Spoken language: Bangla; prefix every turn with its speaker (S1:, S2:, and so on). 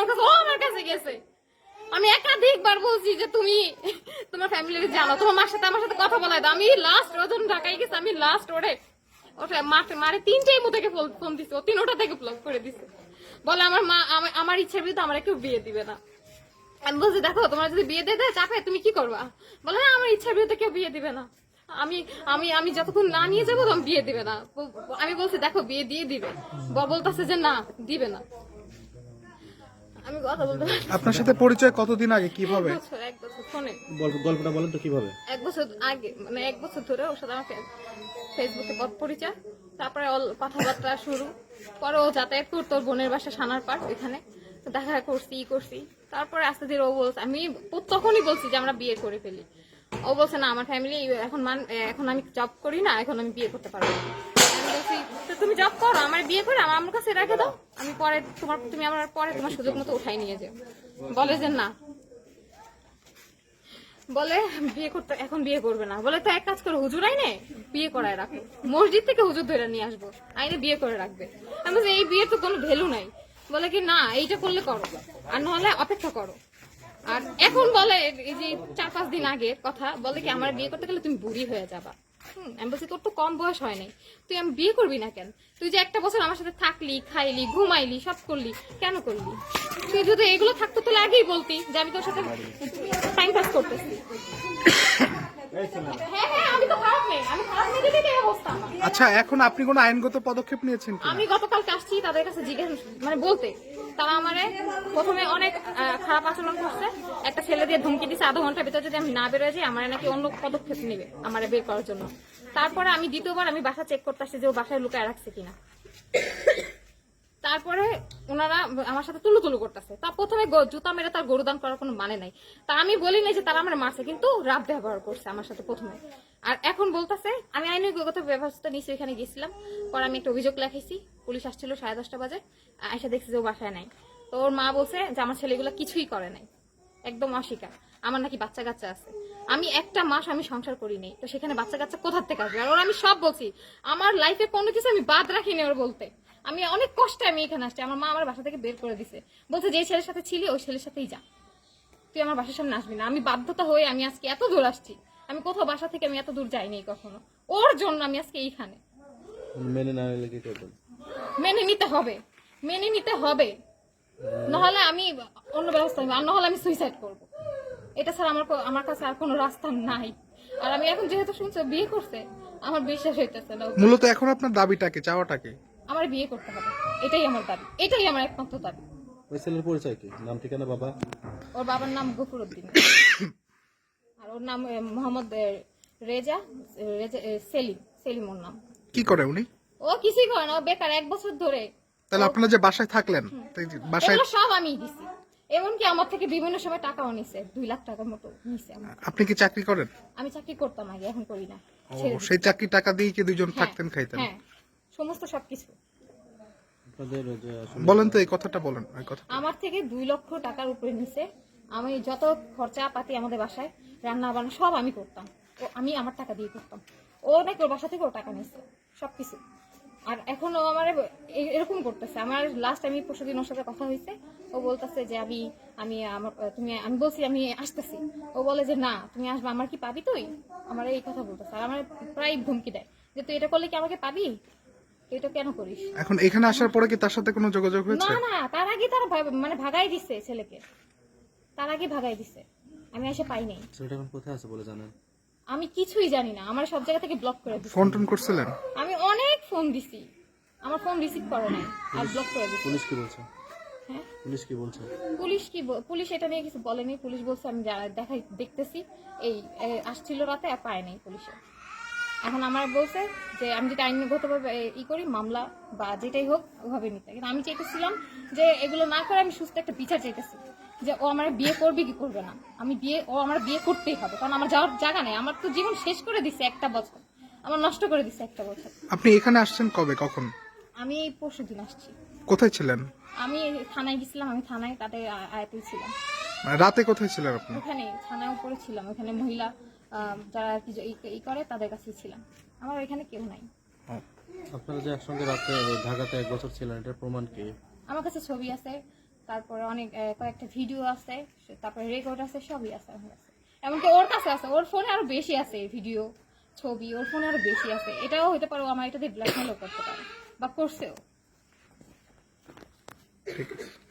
S1: ওর কাছে, ও আমার কাছে গেছে। আমি একাধিকবার বলছি যে তুমি তোমার ফ্যামিলি জানো, তোমার মার সাথে আমার সাথে কথা বলাই দাও। আমি লাস্ট ওজন ঢাকায় গেছে, আমি লাস্ট ওরে ওটা মারে তিনটেই মতো থেকে ফোন দিছে, ও তিনটা থেকে ব্লক করে দিছে। বলে আমার মা আমার ইচ্ছার বিরুদ্ধে আমার কেউ বিয়ে দিবে না। আমি বলছি দেখো তোমার যদি বিয়ে দিয়ে দেয় চাপে তুমি কি করবা? বলে না আমার ইচ্ছার বিরুদ্ধে কেউ বিয়ে দিবে না। আমি আমি আমি যতক্ষণ না নিয়ে যাবো তখন বিয়ে দিবে না। আমি বলছি দেখো বিয়ে দিয়ে দিবে, বলতেছে যে না দিবে না। আমি কথা বলতে
S2: আপনার সাথে পরিচয় কতদিন আগে, কিভাবে?
S1: এক বছর ফোনে,
S3: গল্পটা বলেন তো কিভাবে?
S1: 1 বছর আগে, মানে 1 বছর ধরে ওর সাথে আমার ফেসবুকে পরিচয়, তারপরে কথাবার্তা শুরু। পরে ও যাতায়াত করতো ওর বোনের বাসা সানার পাড়, ওইখানে দেখা করছি। তারপরে আস্তে ধীরে ও বলছে, আমি তখনই বলছি যে আমরা বিয়ে করে ফেলি। ও বলছে না আমার ফ্যামিলি এখন আমি জব করি না, এখন আমি বিয়ে করতে পারবো না। আমি বলছি তো তুমি জব করো, আমার বিয়ে করে আমার কাছে রেখে দাও, আমি পরে তুমি আমার পরে তোমার সুযোগ মতো উঠাই নিয়ে যাও। বলে যে না, বলে বিয়ে করতে এখন বিয়ে করবে না। বলে তো এক কাজ করো, হুজুর আইনে বিয়ে করায় রাখো, মসজিদ থেকে হুজুর ধরে নিয়ে আসবো, আইনে বিয়ে করে রাখবে। আমি বলছি এই বিয়ের তো কোনো ভ্যালু নাই। বলে কি না এইটা করলে করো, আর নাহলে অপেক্ষা করো। আর এখন বলে এই যে 4-5 দিন আগের কথা, বলে কি আমার বিয়ে করতে গেলে তুমি বুড়ি হয়ে যাবা। আমি বলছি তোর তো কম বয়স হয় নাই, তুই আমি বিয়ে করবি না কেন? তুই যে একটা বছর আমার সাথে থাকলি, খাইলি, ঘুমাইলি, সব করলি, কেন করলি? তুই যদি এগুলো থাকতো তাহলে আগেই বলতি যে আমি তোর সাথে টাইম পাস করতেছি। হ্যাঁ, আমি তো খারাপ নেই, আমি খারাপ নেই দেখে এই অবস্থা আমার।
S2: আচ্ছা, এখন আপনি কোনো আইনগত পদক্ষেপ নিয়েছেন কি?
S1: আমি গতকালকে আসছি তাদের কাছে জিজ্ঞাসা মানে বলতে, তারা আমারে প্রথমে অনেক খারাপ আচরণ করছে। একটা ছেলে দিয়ে ধমকি দিচ্ছে, আধা ঘন্টার ভিতরে যদি আমি না বেরোয় যাই আমার নাকি অন্য পদক্ষেপ নেবে আমারে বের করার জন্য। তারপরে আমি দ্বিতীয়বার আমি বাসা চেক করতে আসছি যে ও বাসায় লুকায় রাখছে কিনা। তারপরে ওনারা আমার সাথে তুলু করতেছে। তা প্রথমে জুতা মেরে তার গরুদান করার কোনো মানে নাই। তা আমি বলি নাই যে তারা আমার মারছে, কিন্তু রাত ব্যবহার করছে আমার সাথে প্রথমে। আর এখন বলতেছে আমি আইনগত ব্যবস্থা নিচ্ছি, ওইখানে গেছিলাম। পরে আমি একটা অভিযোগ লেখাইছি, পুলিশ আসছিল 10:30 বাজে, এসে দেখছি যে ও বাসায় নাই। তো ওর মা বলছে যে আমার ছেলেগুলো কিছুই করে নাই, একদম অস্বীকার। আমার নাকি বাচ্চা কাচ্চা আছে। আমি একটা মাস আমি সংসার করি নাই, তো সেখানে বাচ্চা কাচ্চা কোথার থেকে আসবে? আর ওর আমি সব বলছি, আমার লাইফে কোনো কিছু আমি বাদ রাখিনি ওর বলতে। আমি অনেক কষ্টে আমি এখানে আসছি, আমার মা আমার বাসা থেকে বের করে দিছে, বলছে যে ছেলের সাথে ছিলি ওই ছেলের সাথেই যা, তুই আমার বাসার সামনে আসবি না। আমি বাধ্যতা হয়ে আমি আজকে এত দূর আসছি, আমি কোথাও বাসা থেকে আমি এত দূর যাইনি কখনো, ওর জন্য আমি আজকে এইখানে।
S3: মেনে না নিলে কি করবেন?
S1: মেনে নিতে হবে, নাহলে আমি অন্য ব্যবস্থা নেব, আর নাহলে আমি সুইসাইড করব। এটা ছাড়া আমার কাছে আর কোনো রাস্তা নাই। আর আমি এখন যেহেতু শুনছি ও বিয়ে করছে, আমার বিশ্বাস হইতেছে না।
S2: মূলত এখন আপনার দাবিটাকে, চাওয়াটাকে?
S1: আমার বিয়ে করতে হবে, এটাই আমার দাবি, এটাই আমার একমাত্র দাবি।
S3: ওই ছেলের পরিচয় কি, নাম ঠিকানা, বাবা?
S1: ওর বাবার নাম গফুরউদ্দিন, আর ওর নাম মোহাম্মদ রেজা সেলিম ওর নাম।
S2: কি করে উনি?
S1: ও কিছুই করে না, ও বেকার 1 বছর ধরে।
S2: তাহলে আপনারা যে বাসায় থাকলেন, বাসায়
S1: এগুলো সব আমিই দিছি, এমনকি আমার থেকে বিভিন্ন সময় টাকাও নিছে, 2 লাখ টাকার মতো নিছে আমার।
S2: আপনি কি চাকরি করেন?
S1: আমি চাকরি করতাম আগে, এখন করি না।
S2: ও, সেই চাকরি টাকা দিয়ে কি দুইজন থাকতেন, খাইতেন?
S1: হ্যাঁ, সমস্ত সবকিছু।
S3: আপনাদের যে
S2: বলেন তো এই কথাটা, বলেন ওই কথা।
S1: আমার থেকে 2 লক্ষ টাকার উপরে নিছে। আমি যত খরচা পাতি আমাদের বাসায় রান্না বান্না সব আমি করতাম, ও আমি আমার টাকা দিয়ে করতাম। ও নাকি ওর বাসা থেকে ও টাকা নিছে সবকিছু। আর এখন ও আমার এরকম করতেছে। আমার লাস্ট আমি পরশুদিন ওর সাথে কথা হয়েছে, ও বলতেছে যে আমি বলছি আমি আসতেছি, ও বলে যে না তুমি আসবে, আমার কি পাবি তুই? আমার এই কথা বলতেছে। আর আমার প্রায় ধমকি দেয় যে তুই এটা করলে কি আমাকে পাবি, এটা কেন করিস?
S2: এখন এখানে আসার পরে কি তার সাথে কোনো যোগাযোগ হয়েছে?
S1: না, তার আগে তারা মানে ভাগাই দিচ্ছে ছেলেকে, তার আগে ভাগাই দিচ্ছে, আমি এসে পাই নাই।
S3: ছেলেটা এখন কোথায় আছে বলে জানেন?
S1: আমি কিছুই জানি না, আমার সব জায়গা থেকে ব্লক করে দিচ্ছে।
S2: ফোন টোন করছিলেন?
S1: আমি অনেক ফোন দিছি, আমার ফোন রিসিভ করে নাই, আর ব্লক করে দিচ্ছে।
S3: পুলিশ কি বলছে?
S1: হ্যাঁ,
S3: পুলিশ
S1: পুলিশ এটা নিয়ে কিছু বলেনি। পুলিশ বলছে আমি দেখতেছি, এই আসছিল রাতে আর পায় নাই পুলিশে। এখন আমার বলছে যে আমি যদি আইনগতভাবে করি মামলা বা যেটাই হোক ওভাবে নিতে, কিন্তু আমি চাইতেছিলাম যে এগুলো না করে আমি সুস্থ একটা বিচার চাইতেছি, যে ও আমার বিয়ে করবে কি করবে না। ও আমার বিয়ে করতেই হবে, কারণ আমার যাওয়ার জায়গা নেই। আমার তো জীবন শেষ করে দিচ্ছে, 1টা বছর আমার নষ্ট করে দিচ্ছে, 1টা বছর।
S2: আপনি এখানে আসছেন কবে, কখন?
S1: আমি পরশুদিন আসছি।
S2: কোথায় ছিলেন?
S1: আমি থানায় গেছিলাম, আমি থানায় তাদের আয়াতেই ছিলাম।
S2: মানে রাতে কোথায় ছিলেন আপনি?
S1: ওখানে থানায় উপরে ছিলাম, ওখানে মহিলা যারা আর কি করে তাদের কাছে ছিলাম। আমার এখানে কেউ নাই।
S3: আপনারা যে একসঙ্গে রাতে ঢাকাতে 1 বছর ছিলেন, এটার প্রমাণ কি?
S1: আমার কাছে ছবি আছে, তারপরে অনেক কয়েকটা ভিডিও আছে, তারপরে রেকর্ড আছে, সবই আছে আমার কাছে। এমনকি ওর কাছে আছে, ওর ফোনে আরো বেশি আছে ভিডিও, ছবি, ওর ফোনে আরো বেশি আছে। এটাও হতে পারে ও আমার এটা দিয়ে ব্ল্যাকমেলও করতে পারে বা করছেও।
S2: ঠিক আছে।